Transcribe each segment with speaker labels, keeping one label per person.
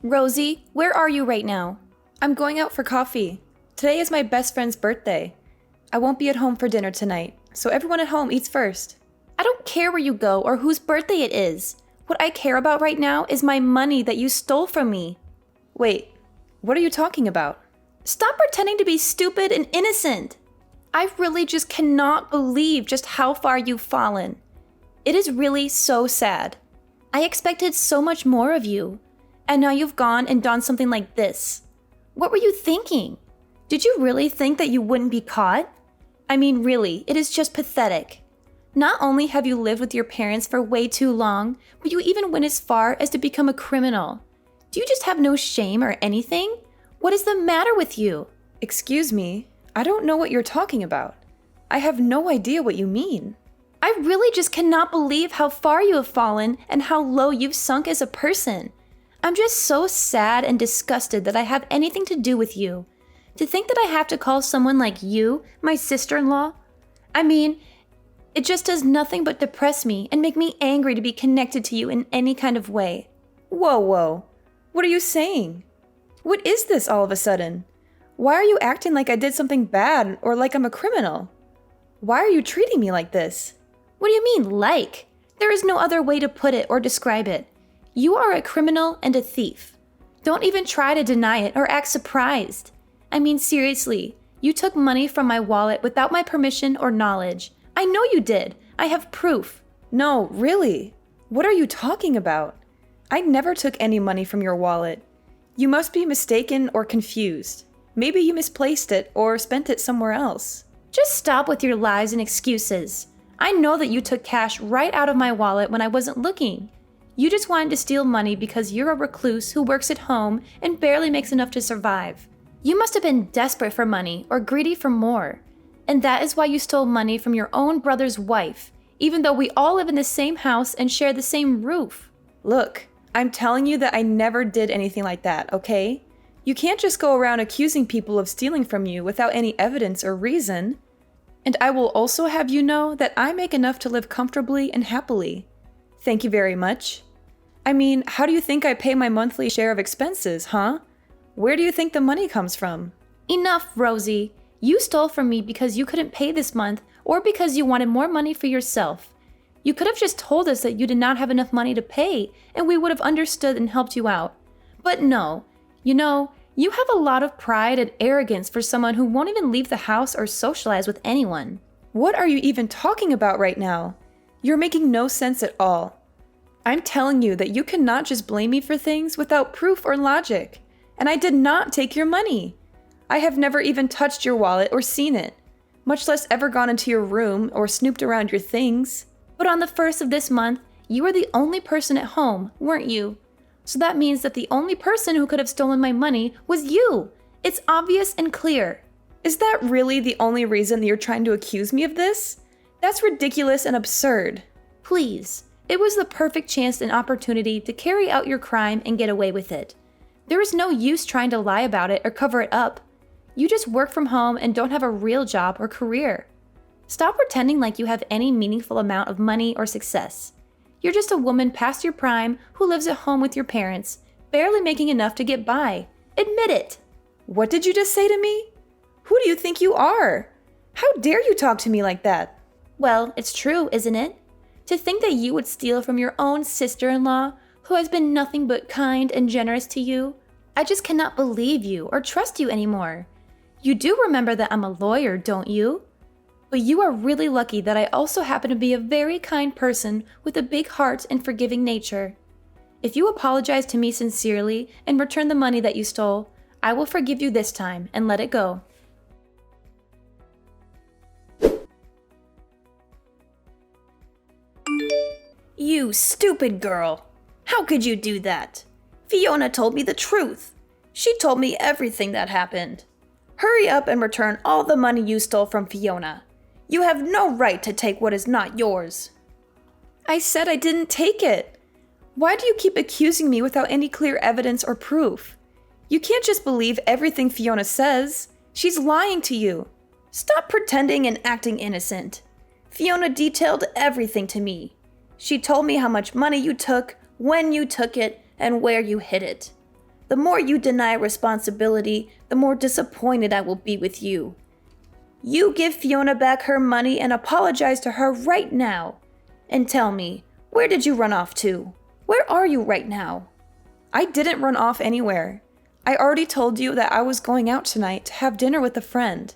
Speaker 1: Rosie, where are you right now? I'm going out for coffee. Today is my best friend's birthday. I won't be at home for dinner tonight, so everyone at home eats first. I don't care where you go or whose birthday it is. What I care about right now is my money that you stole from me. Wait, what are you talking about? Stop pretending to be stupid and innocent. I really just cannot believe just how far you've fallen. It is really so sad. I expected so much more of you, and now you've gone and done something like this. What were you thinking? Did you really think that you wouldn't be caught? I mean, really, it is just pathetic. Not only have you lived with your parents for way too long, but you even went as far as to become a criminal. Do you just have no shame or anything? What is the matter with you? Excuse me, I don't know what you're talking about. I have no idea what you mean. I really just cannot believe how far you have fallen and how low you've sunk as a person. I'm just so sad and disgusted that I have anything to do with you. To think that I have to call someone like you my sister-in-law? I mean, it just does nothing but depress me and make me angry to be connected to you in any kind of way. Whoa. What are you saying? What is this all of a sudden? Why are you acting like I did something bad or like I'm a criminal? Why are you treating me like this? What do you mean, like? There is no other way to put it or describe it. You are a criminal and a thief. Don't even try to deny it or act surprised. I mean, seriously, you took money from my wallet without my permission or knowledge. I know you did. I have proof. No, really. What are you talking about? I never took any money from your wallet. You must be mistaken or confused. Maybe you misplaced it or spent it somewhere else. Just stop with your lies and excuses. I know that you took cash right out of my wallet when I wasn't looking. You just wanted to steal money because you're a recluse who works at home and barely makes enough to survive. You must have been desperate for money or greedy for more. And that is why you stole money from your own brother's wife, even though we all live in the same house and share the same roof. Look, I'm telling you that I never did anything like that, okay? You can't just go around accusing people of stealing from you without any evidence or reason. And I will also have you know that I make enough to live comfortably and happily. Thank you very much. I mean, how do you think I pay my monthly share of expenses, huh? Where do you think the money comes from? Enough, Rosie. You stole from me because you couldn't pay this month or because you wanted more money for yourself. You could have just told us that you did not have enough money to pay and we would have understood and helped you out. But no, you have a lot of pride and arrogance for someone who won't even leave the house or socialize with anyone. What are you even talking about right now? You're making no sense at all. I'm telling you that you cannot just blame me for things without proof or logic. And I did not take your money. I have never even touched your wallet or seen it, much less ever gone into your room or snooped around your things. But on the 1st of this month, you were the only person at home, weren't you? So that means that the only person who could have stolen my money was you. It's obvious and clear. Is that really the only reason that you're trying to accuse me of this? That's ridiculous and absurd. Please, it was the perfect chance and opportunity to carry out your crime and get away with it. There is no use trying to lie about it or cover it up. You just work from home and don't have a real job or career. Stop pretending like you have any meaningful amount of money or success. You're just a woman past your prime who lives at home with your parents, barely making enough to get by. Admit it. What did you just say to me? Who do you think you are? How dare you talk to me like that? Well, it's true, isn't it? To think that you would steal from your own sister-in-law, who has been nothing but kind and generous to you. I just cannot believe you or trust you anymore. You do remember that I'm a lawyer, don't you? But you are really lucky that I also happen to be a very kind person with a big heart and forgiving nature. If you apologize to me sincerely and return the money that you stole, I will forgive you this time and let it go. You stupid girl! How could you do that? Fiona told me the truth. She told me everything that happened. Hurry up and return all the money you stole from Fiona. You have no right to take what is not yours. I said I didn't take it. Why do you keep accusing me without any clear evidence or proof? You can't just believe everything Fiona says. She's lying to you. Stop pretending and acting innocent. Fiona detailed everything to me. She told me how much money you took, when you took it, and where you hid it.
Speaker 2: The more you deny responsibility, the more disappointed I will be with you. You give Fiona back her money and apologize to her right now. And tell me, where did you run off to? Where are you right now?
Speaker 1: I didn't run off anywhere. I already told you that I was going out tonight to have dinner with a friend.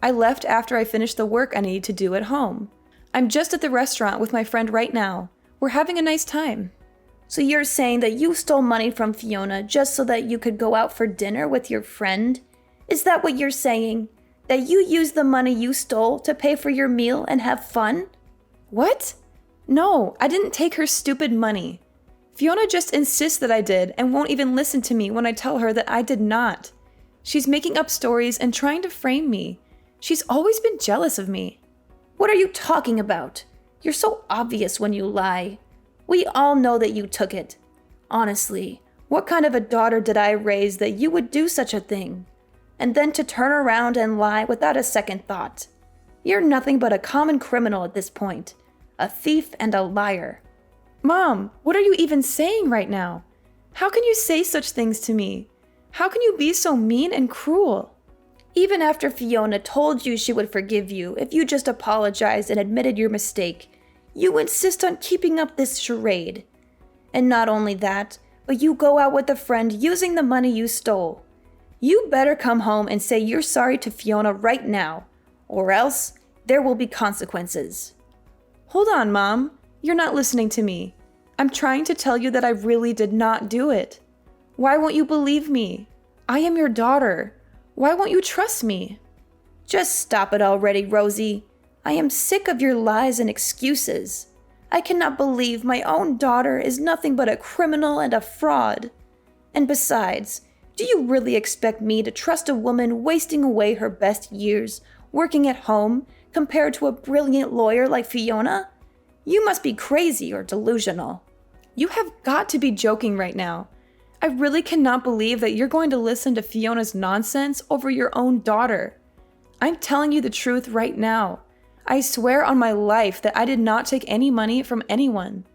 Speaker 1: I left after I finished the work I needed to do at home. I'm just at the restaurant with my friend right now. We're having a nice time.
Speaker 2: So you're saying that you stole money from Fiona just so that you could go out for dinner with your friend? Is that what you're saying? That you used the money you stole to pay for your meal and have fun?
Speaker 1: What? No, I didn't take her stupid money. Fiona just insists that I did and won't even listen to me when I tell her that I did not. She's making up stories and trying to frame me. She's always been jealous of me.
Speaker 2: What are you talking about? You're so obvious when you lie. We all know that you took it. Honestly, what kind of a daughter did I raise that you would do such a thing? And then to turn around and lie without a second thought. You're nothing but a common criminal at this point. A thief and a liar.
Speaker 1: Mom, what are you even saying right now? How can you say such things to me? How can you be so mean and cruel?
Speaker 2: Even after Fiona told you she would forgive you if you just apologized and admitted your mistake, you insist on keeping up this charade. And not only that, but you go out with a friend using the money you stole. You better come home and say you're sorry to Fiona right now, or else there will be consequences.
Speaker 1: Hold on, Mom. You're not listening to me. I'm trying to tell you that I really did not do it. Why won't you believe me? I am your daughter. Why won't you trust me?
Speaker 2: Just stop it already, Rosie. I am sick of your lies and excuses. I cannot believe my own daughter is nothing but a criminal and a fraud. And besides, do you really expect me to trust a woman wasting away her best years working at home compared to a brilliant lawyer like Fiona? You must be crazy or delusional.
Speaker 1: You have got to be joking right now. I really cannot believe that you're going to listen to Fiona's nonsense over your own daughter. I'm telling you the truth right now. I swear on my life that I did not take any money from anyone.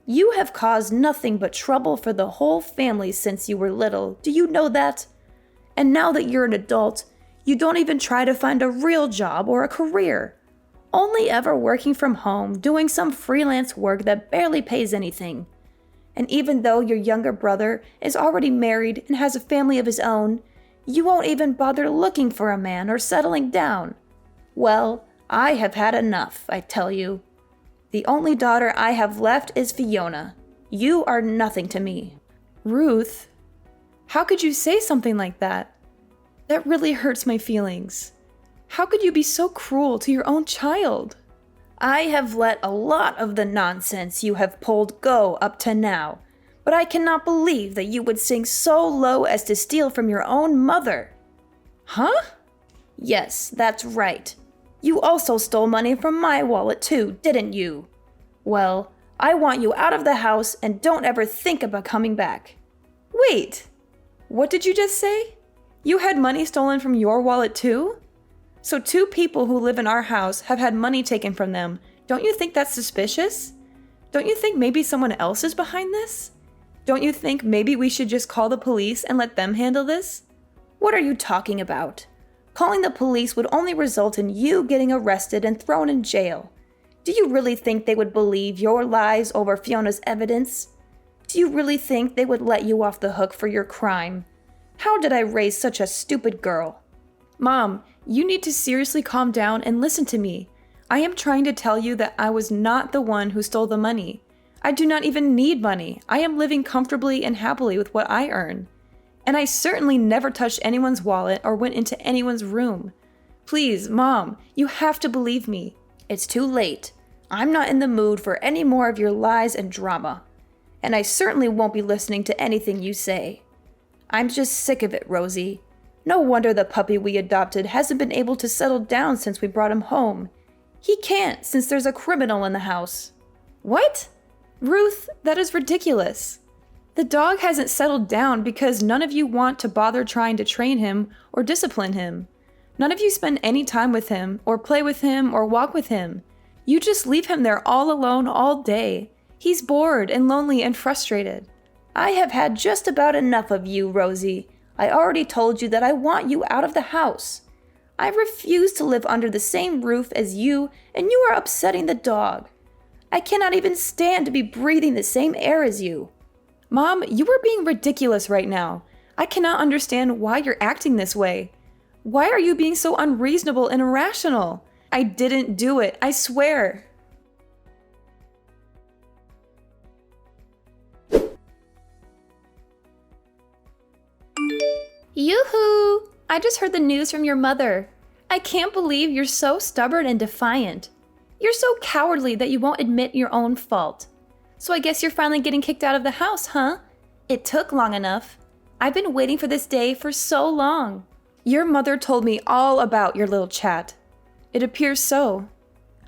Speaker 2: You have caused nothing but trouble for the whole family since you were little. Do you know that? And now that you're an adult, you don't even try to find a real job or a career. Only ever working from home, doing some freelance work that barely pays anything. And even though your younger brother is already married and has a family of his own, you won't even bother looking for a man or settling down. Well, I have had enough, I tell you. The only daughter I have left is Fiona. You are nothing to me.
Speaker 1: Ruth, how could you say something like that? That really hurts my feelings. How could you be so cruel to your own child?
Speaker 2: I have let a lot of the nonsense you have pulled go up to now, but I cannot believe that you would sink so low as to steal from your own mother.
Speaker 1: Huh?
Speaker 2: Yes, that's right. You also stole money from my wallet too, didn't you? Well, I want you out of the house and don't ever think about coming back.
Speaker 1: Wait, what did you just say? You had money stolen from your wallet too? So 2 people who live in our house have had money taken from them. Don't you think that's suspicious? Don't you think maybe someone else is behind this? Don't you think maybe we should just call the police and let them handle this?
Speaker 2: What are you talking about? Calling the police would only result in you getting arrested and thrown in jail. Do you really think they would believe your lies over Fiona's evidence? Do you really think they would let you off the hook for your crime? How did I raise such a stupid girl?
Speaker 1: Mom, you need to seriously calm down and listen to me. I am trying to tell you that I was not the one who stole the money. I do not even need money. I am living comfortably and happily with what I earn. And I certainly never touched anyone's wallet or went into anyone's room. Please, Mom, you have to believe me.
Speaker 2: It's too late. I'm not in the mood for any more of your lies and drama. And I certainly won't be listening to anything you say. I'm just sick of it, Rosie. No wonder the puppy we adopted hasn't been able to settle down since we brought him home. He can't since there's a criminal in the house.
Speaker 1: What? Ruth, that is ridiculous. The dog hasn't settled down because none of you want to bother trying to train him or discipline him. None of you spend any time with him or play with him or walk with him. You just leave him there all alone all day. He's bored and lonely and frustrated.
Speaker 2: I have had just about enough of you, Rosie. I already told you that I want you out of the house. I refuse to live under the same roof as you, and you are upsetting the dog. I cannot even stand to be breathing the same air as you.
Speaker 1: Mom, you are being ridiculous right now. I cannot understand why you're acting this way. Why are you being so unreasonable and irrational? I didn't do it, I swear. Yoo-hoo! I just heard the news from your mother. I can't believe you're so stubborn and defiant. You're so cowardly that you won't admit your own fault. So I guess you're finally getting kicked out of the house, huh? It took long enough. I've been waiting for this day for so long. Your mother told me all about your little chat. It appears so.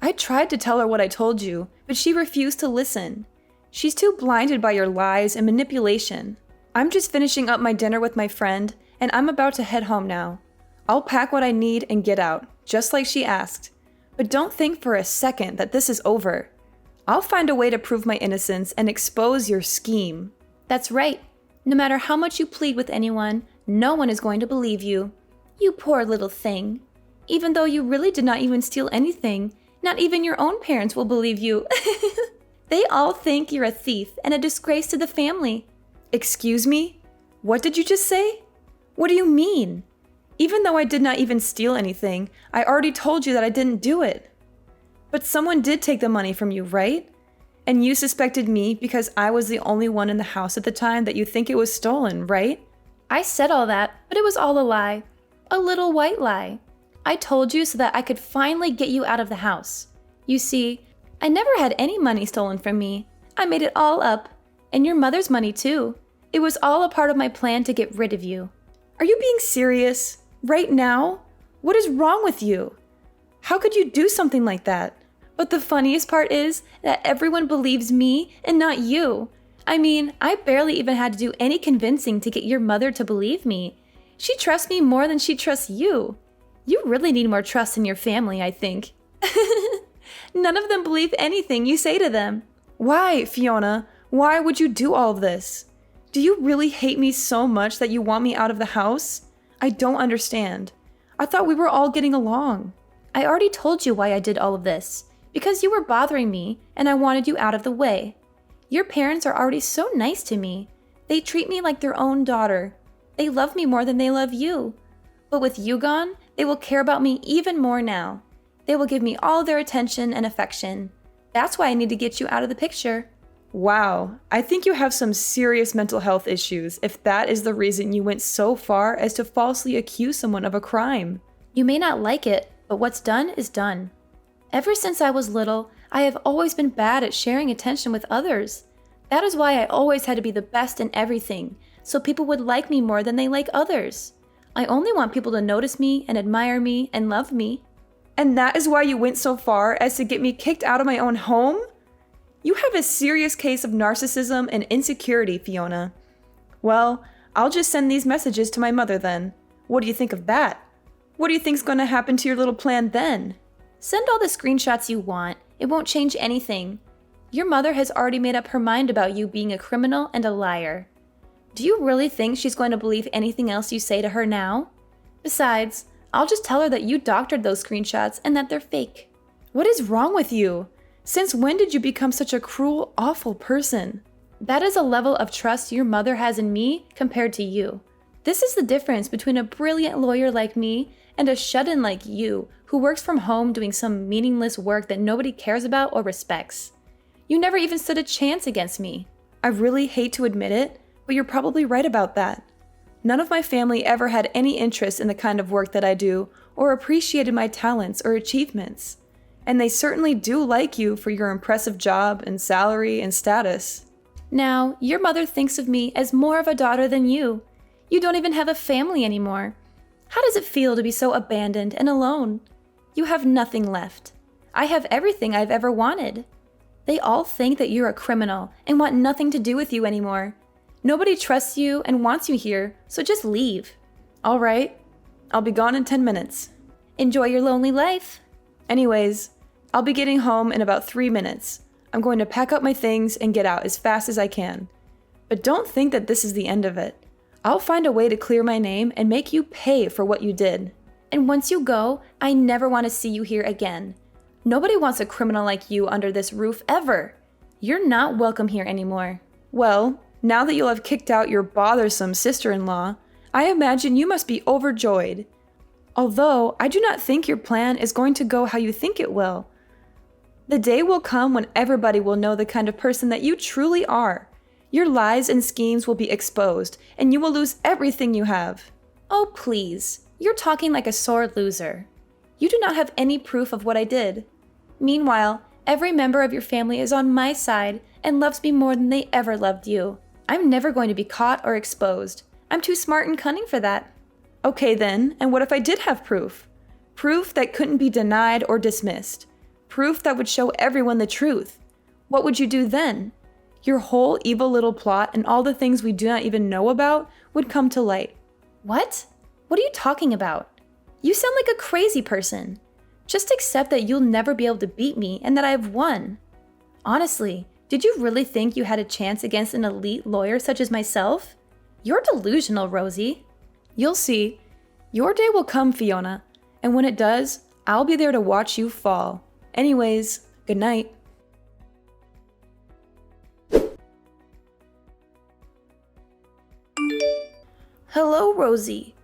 Speaker 1: I tried to tell her what I told you, but she refused to listen. She's too blinded by your lies and manipulation. I'm just finishing up my dinner with my friend, and I'm about to head home now. I'll pack what I need and get out, just like she asked. But don't think for a second that this is over. I'll find a way to prove my innocence and expose your scheme. That's right. No matter how much you plead with anyone, no one is going to believe you. You poor little thing. Even though you really did not even steal anything, not even your own parents will believe you. They all think you're a thief and a disgrace to the family. Excuse me? What did you just say? What do you mean? Even though I did not even steal anything, I already told you that I didn't do it. But someone did take the money from you, right? And you suspected me because I was the only one in the house at the time that you think it was stolen, right? I said all that, but it was all a lie. A little white lie. I told you so that I could finally get you out of the house. You see, I never had any money stolen from me. I made it all up. And your mother's money too. It was all a part of my plan to get rid of you. Are you being serious? Right now? What is wrong with you? How could you do something like that? But the funniest part is that everyone believes me and not you. I mean, I barely even had to do any convincing to get your mother to believe me. She trusts me more than she trusts you. You really need more trust in your family, I think. None of them believe anything you say to them. Why, Fiona? Why would you do all of this? Do you really hate me so much that you want me out of the house? I don't understand. I thought we were all getting along. I already told you why I did all of this. Because you were bothering me, and I wanted you out of the way. Your parents are already so nice to me. They treat me like their own daughter. They love me more than they love you. But with you gone, they will care about me even more now. They will give me all their attention and affection. That's why I need to get you out of the picture. Wow, I think you have some serious mental health issues if that is the reason you went so far as to falsely accuse someone of a crime. You may not like it, but what's done is done. Ever since I was little, I have always been bad at sharing attention with others. That is why I always had to be the best in everything, so people would like me more than they like others. I only want people to notice me and admire me and love me. And that is why you went so far as to get me kicked out of my own home? You have a serious case of narcissism and insecurity, Fiona. Well, I'll just send these messages to my mother then. What do you think of that? What do you think's going to happen to your little plan then? Send all the screenshots you want. It won't change anything. Your mother has already made up her mind about you being a criminal and a liar. Do you really think she's going to believe anything else you say to her now? Besides, I'll just tell her that you doctored those screenshots and that they're fake. What is wrong with you? Since when did you become such a cruel, awful person? That is a level of trust your mother has in me compared to you. This is the difference between a brilliant lawyer like me and a shut-in like you who works from home doing some meaningless work that nobody cares about or respects. You never even stood a chance against me. I really hate to admit it, but you're probably right about that. None of my family ever had any interest in the kind of work that I do or appreciated my talents or achievements. And they certainly do like you for your impressive job and salary and status. Now, your mother thinks of me as more of a daughter than you. You don't even have a family anymore. How does it feel to be so abandoned and alone? You have nothing left. I have everything I've ever wanted. They all think that you're a criminal and want nothing to do with you anymore. Nobody trusts you and wants you here, so just leave. All right, I'll be gone in 10 minutes. Enjoy your lonely life. Anyways, I'll be getting home in about 3 minutes. I'm going to pack up my things and get out as fast as I can. But don't think that this is the end of it. I'll find a way to clear my name and make you pay for what you did. And once you go, I never want to see you here again. Nobody wants a criminal like you under this roof ever. You're not welcome here anymore. Well, now that you'll have kicked out your bothersome sister-in-law, I imagine you must be overjoyed. Although, I do not think your plan is going to go how you think it will. The day will come when everybody will know the kind of person that you truly are. Your lies and schemes will be exposed, and you will lose everything you have. Oh, please. You're talking like a sore loser. You do not have any proof of what I did. Meanwhile, every member of your family is on my side and loves me more than they ever loved you. I'm never going to be caught or exposed. I'm too smart and cunning for that. Okay then, and what if I did have proof? Proof that couldn't be denied or dismissed. Proof that would show everyone the truth. What would you do then? Your whole evil little plot and all the things we do not even know about would come to light. What? What are you talking about? You sound like a crazy person. Just accept that you'll never be able to beat me and that I have won. Honestly, did you really think you had a chance against an elite lawyer such as myself? You're delusional, Rosie. You'll see. Your day will come, Fiona, and when it does, I'll be there to watch you fall. Anyways, good night.
Speaker 2: Hello, Rosie.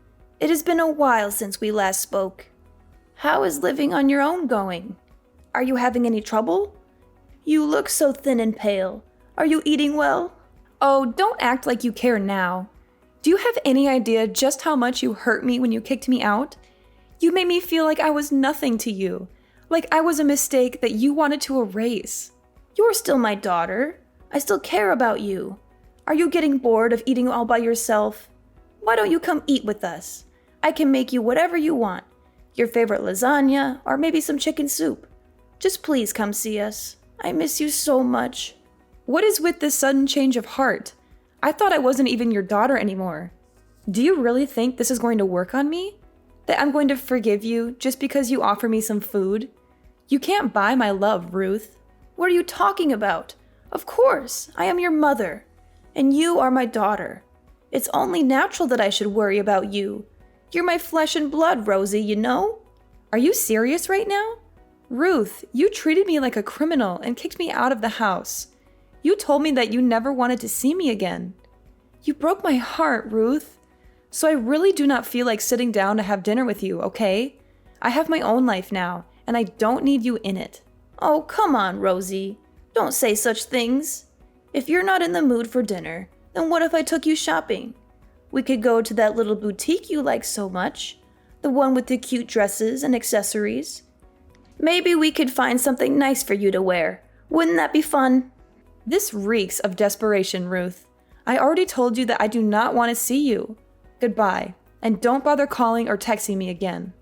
Speaker 2: It has been a while since we last spoke. How is living on your own going? Are you having any trouble? You look so thin and pale. Are you eating well?
Speaker 1: Oh, don't act like you care now. Do you have any idea just how much you hurt me when you kicked me out? You made me feel like I was nothing to you, like I was a mistake that you wanted to erase.
Speaker 2: You're still my daughter. I still care about you. Are you getting bored of eating all by yourself? Why don't you come eat with us? I can make you whatever you want. Your favorite lasagna, or maybe some chicken soup. Just please come see us. I miss you so much.
Speaker 1: What is with this sudden change of heart? I thought I wasn't even your daughter anymore. Do you really think this is going to work on me? That I'm going to forgive you just because you offer me some food? You can't buy my love, Ruth.
Speaker 2: What are you talking about? Of course, I am your mother, and you are my daughter. It's only natural that I should worry about you. You're my flesh and blood, Rosie, you know?
Speaker 1: Are you serious right now? Ruth, you treated me like a criminal and kicked me out of the house. You told me that you never wanted to see me again. You broke my heart, Ruth. So I really do not feel like sitting down to have dinner with you, okay? I have my own life now, and I don't need you in it.
Speaker 2: Oh, come on, Rosie. Don't say such things. If you're not in the mood for dinner, then what if I took you shopping? We could go to that little boutique you like so much, the one with the cute dresses and accessories. Maybe we could find something nice for you to wear. Wouldn't that be fun?
Speaker 1: This reeks of desperation, Ruth. I already told you that I do not want to see you. Goodbye, and don't bother calling or texting me again.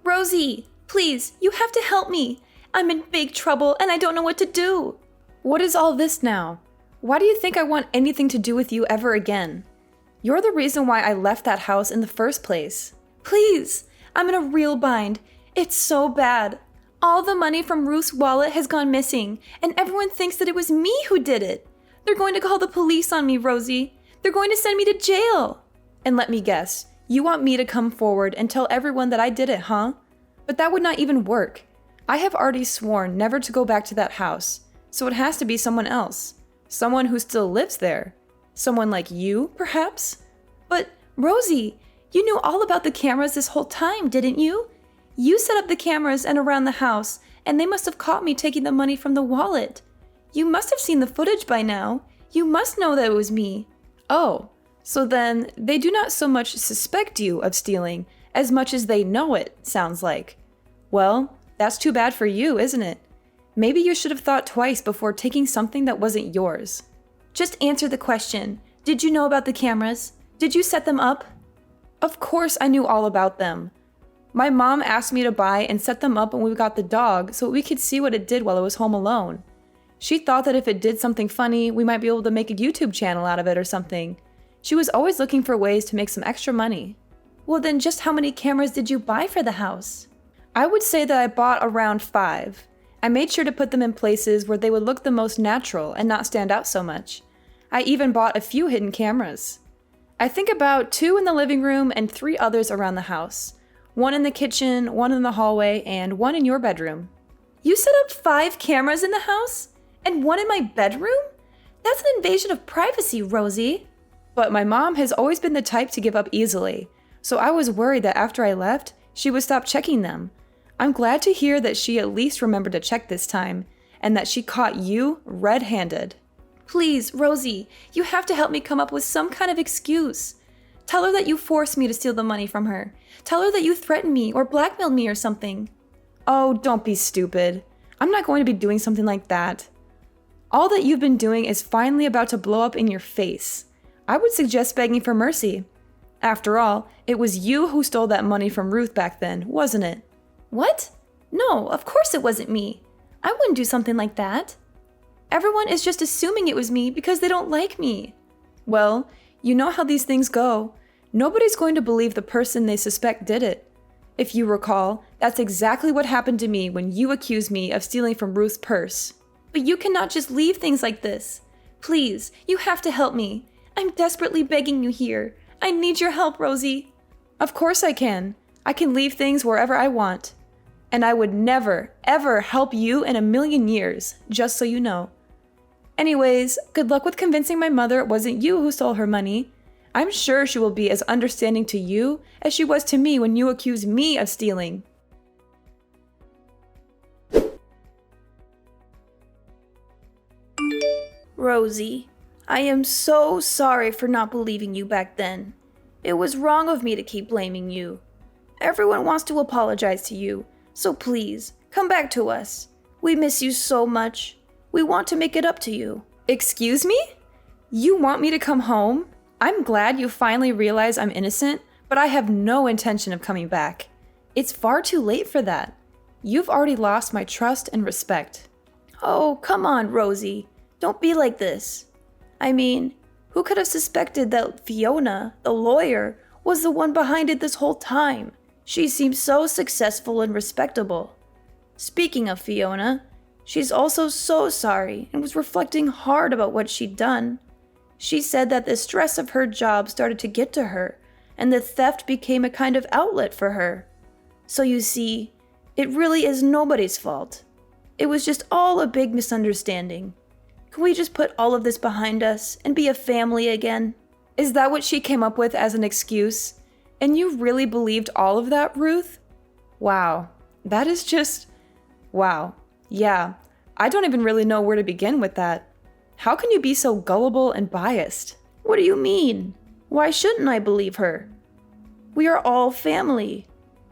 Speaker 2: Rosie, please, you have to help me. I'm in big trouble and I don't know what to do.
Speaker 1: What is all this now? Why do you think I want anything to do with you ever again? You're the reason why I left that house in the first place.
Speaker 2: Please, I'm in a real bind. It's so bad. All the money from Ruth's wallet has gone missing, and everyone thinks that it was me who did it. They're going to call the police on me, Rosie. They're going to send me to jail.
Speaker 1: And let me guess, you want me to come forward and tell everyone that I did it, huh? But that would not even work. I have already sworn never to go back to that house, so it has to be someone else. Someone who still lives there. Someone like you, perhaps?
Speaker 2: But, Rosie, you knew all about the cameras this whole time, didn't you? You set up the cameras and around the house, and they must have caught me taking the money from the wallet. You must have seen the footage by now. You must know that it was me.
Speaker 1: Oh, so then they do not so much suspect you of stealing as much as they know it, sounds like. Well, that's too bad for you, isn't it? Maybe you should have thought twice before taking something that wasn't yours.
Speaker 2: Just answer the question. Did you know about the cameras? Did you set them up?
Speaker 1: Of course I knew all about them. My mom asked me to buy and set them up when we got the dog so we could see what it did while it was home alone. She thought that if it did something funny, we might be able to make a YouTube channel out of it or something. She was always looking for ways to make some extra money.
Speaker 2: Well then, just how many cameras did you buy for the house?
Speaker 1: I would say that I bought around 5. I made sure to put them in places where they would look the most natural and not stand out so much. I even bought a few hidden cameras. I think about 2 in the living room and 3 others around the house. 1 in the kitchen, 1 in the hallway, and 1 in your bedroom. You set up 5 cameras in the house? And 1 in my bedroom? That's an invasion of privacy, Rosie. But my mom has always been the type to give up easily, so I was worried that after I left, she would stop checking them. I'm glad to hear that she at least remembered to check this time, and that she caught you red-handed. Please, Rosie, you have to help me come up with some kind of excuse. Tell her that you forced me to steal the money from her. Tell her that you threatened me or blackmailed me or something. Oh, don't be stupid. I'm not going to be doing something like that. All that you've been doing is finally about to blow up in your face. I would suggest begging for mercy. After all, it was you who stole that money from Ruth back then, wasn't it? What? No, of course it wasn't me. I wouldn't do something like that. Everyone is just assuming it was me because they don't like me. Well, you know how these things go. Nobody's going to believe the person they suspect did it. If you recall, that's exactly what happened to me when you accused me of stealing from Ruth's purse. But you cannot just leave things like this. Please, you have to help me. I'm desperately begging you here. I need your help, Rosie. Of course I can. I can leave things wherever I want. And I would never, ever help you in a million years, just so you know. Anyways, good luck with convincing my mother it wasn't you who stole her money. I'm sure she will be as understanding to you as she was to me when you accused me of stealing.
Speaker 2: Rosie, I am so sorry for not believing you back then. It was wrong of me to keep blaming you. Everyone wants to apologize to you, so please, come back to us. We miss you so much. We want to make it up to you.
Speaker 1: Excuse me? You want me to come home? I'm glad you finally realize I'm innocent, but I have no intention of coming back. It's far too late for that. You've already lost my trust and respect.
Speaker 2: Oh, come on, Rosie. Don't be like this. I mean, who could have suspected that Fiona, the lawyer, was the one behind it this whole time? She seems so successful and respectable. Speaking of Fiona, she's also so sorry and was reflecting hard about what she'd done. She said that the stress of her job started to get to her, and the theft became a kind of outlet for her. So you see, it really is nobody's fault. It was just all a big misunderstanding. Can we just put all of this behind us and be a family again?
Speaker 1: Is that what she came up with as an excuse? And you really believed all of that, Ruth? Wow, that is just... wow. Yeah, I don't even really know where to begin with that. How can you be so gullible and biased?
Speaker 2: What do you mean? Why shouldn't I believe her? We are all family.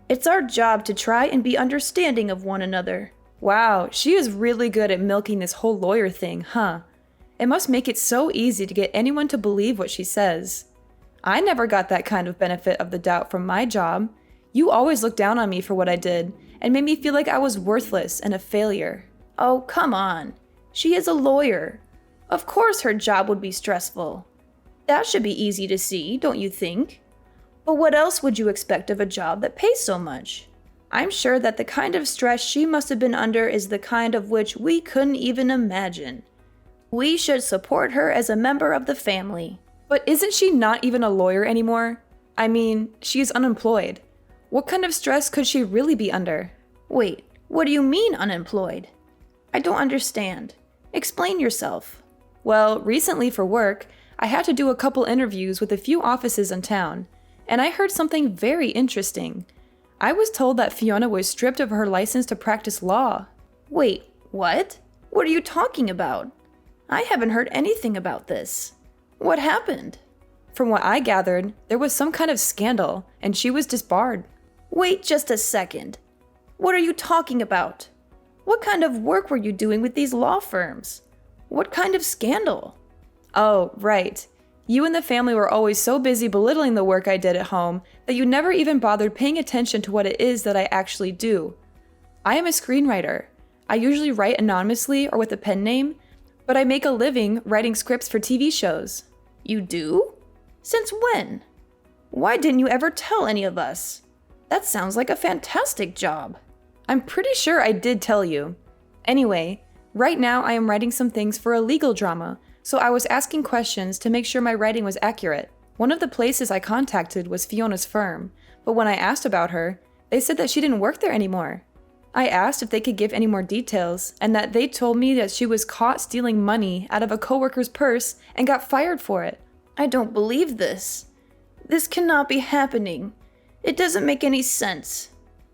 Speaker 2: It's our job to try and be understanding of one another.
Speaker 1: Wow, she is really good at milking this whole lawyer thing, huh? It must make it so easy to get anyone to believe what she says. I never got that kind of benefit of the doubt from my job. You always looked down on me for what I did and made me feel like I was worthless and a failure.
Speaker 2: Oh, come on. She is a lawyer. Of course her job would be stressful. That should be easy to see, don't you think? But what else would you expect of a job that pays so much? I'm sure that the kind of stress she must have been under is the kind of which we couldn't even imagine. We should support her as a member of the family.
Speaker 1: But isn't she not even a lawyer anymore? I mean, she is unemployed. What kind of stress could she really be under?
Speaker 2: Wait, what do you mean unemployed? I don't understand. Explain yourself.
Speaker 1: Well, recently for work, I had to do a couple interviews with a few offices in town, and I heard something very interesting. I was told that Fiona was stripped of her license to practice law.
Speaker 2: Wait, what? What are you talking about? I haven't heard anything about this. What happened?
Speaker 1: From what I gathered, there was some kind of scandal, and she was disbarred.
Speaker 2: Wait just a second. What are you talking about? What kind of work were you doing with these law firms? What kind of scandal?
Speaker 1: Oh, right. You and the family were always so busy belittling the work I did at home that you never even bothered paying attention to what it is that I actually do. I am a screenwriter. I usually write anonymously or with a pen name, but I make a living writing scripts for TV shows.
Speaker 2: You do? Since when? Why didn't you ever tell any of us? That sounds like a fantastic job.
Speaker 1: I'm pretty sure I did tell you. Anyway, right now I am writing some things for a legal drama, so I was asking questions to make sure my writing was accurate. One of the places I contacted was Fiona's firm, but when I asked about her, they said that she didn't work there anymore. I asked if they could give any more details, and that they told me that she was caught stealing money out of a coworker's purse and got fired for it.
Speaker 2: I don't believe this. This cannot be happening. It doesn't make any sense.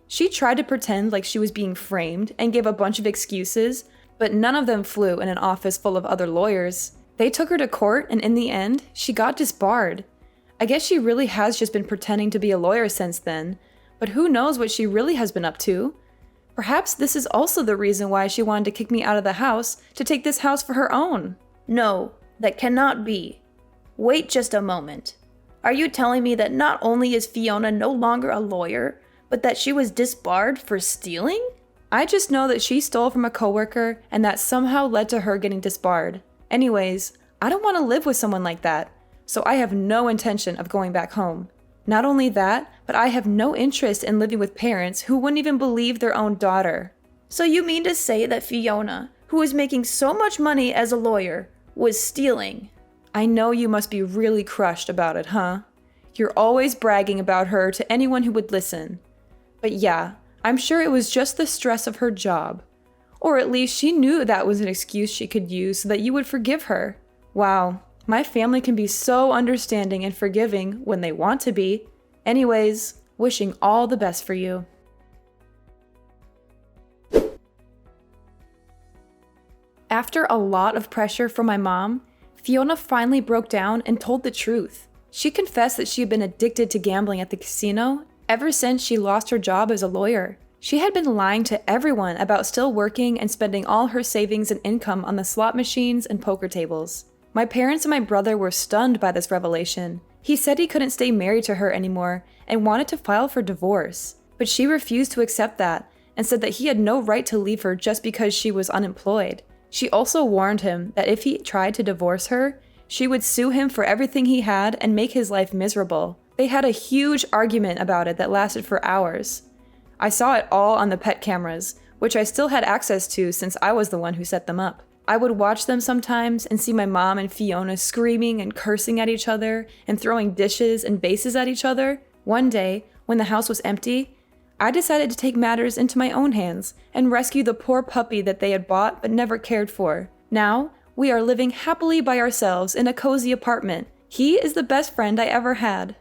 Speaker 1: She tried to pretend like she was being framed and gave a bunch of excuses, but none of them flew in an office full of other lawyers. They took her to court, and in the end, she got disbarred. I guess she really has just been pretending to be a lawyer since then, but who knows what she really has been up to? Perhaps this is also the reason why she wanted to kick me out of the house to take this house for her own.
Speaker 2: No, that cannot be. Wait just a moment. Are you telling me that not only is Fiona no longer a lawyer, but that she was disbarred for stealing?
Speaker 1: I just know that she stole from a coworker and that somehow led to her getting disbarred. Anyways, I don't want to live with someone like that, so I have no intention of going back home. Not only that, but I have no interest in living with parents who wouldn't even believe their own daughter.
Speaker 2: So you mean to say that Fiona, who is making so much money as a lawyer, was stealing?
Speaker 1: I know you must be really crushed about it, huh? You're always bragging about her to anyone who would listen. But yeah, I'm sure it was just the stress of her job. Or at least she knew that was an excuse she could use so that you would forgive her. Wow, my family can be so understanding and forgiving when they want to be. Anyways, wishing all the best for you. After a lot of pressure from my mom, Fiona finally broke down and told the truth. She confessed that she had been addicted to gambling at the casino ever since she lost her job as a lawyer. She had been lying to everyone about still working and spending all her savings and income on the slot machines and poker tables. My parents and my brother were stunned by this revelation. He said he couldn't stay married to her anymore and wanted to file for divorce, but she refused to accept that and said that he had no right to leave her just because she was unemployed. She also warned him that if he tried to divorce her, she would sue him for everything he had and make his life miserable. They had a huge argument about it that lasted for hours. I saw it all on the pet cameras, which I still had access to since I was the one who set them up. I would watch them sometimes and see my mom and Fiona screaming and cursing at each other and throwing dishes and vases at each other. One day, when the house was empty, I decided to take matters into my own hands and rescue the poor puppy that they had bought but never cared for. Now, we are living happily by ourselves in a cozy apartment. He is the best friend I ever had.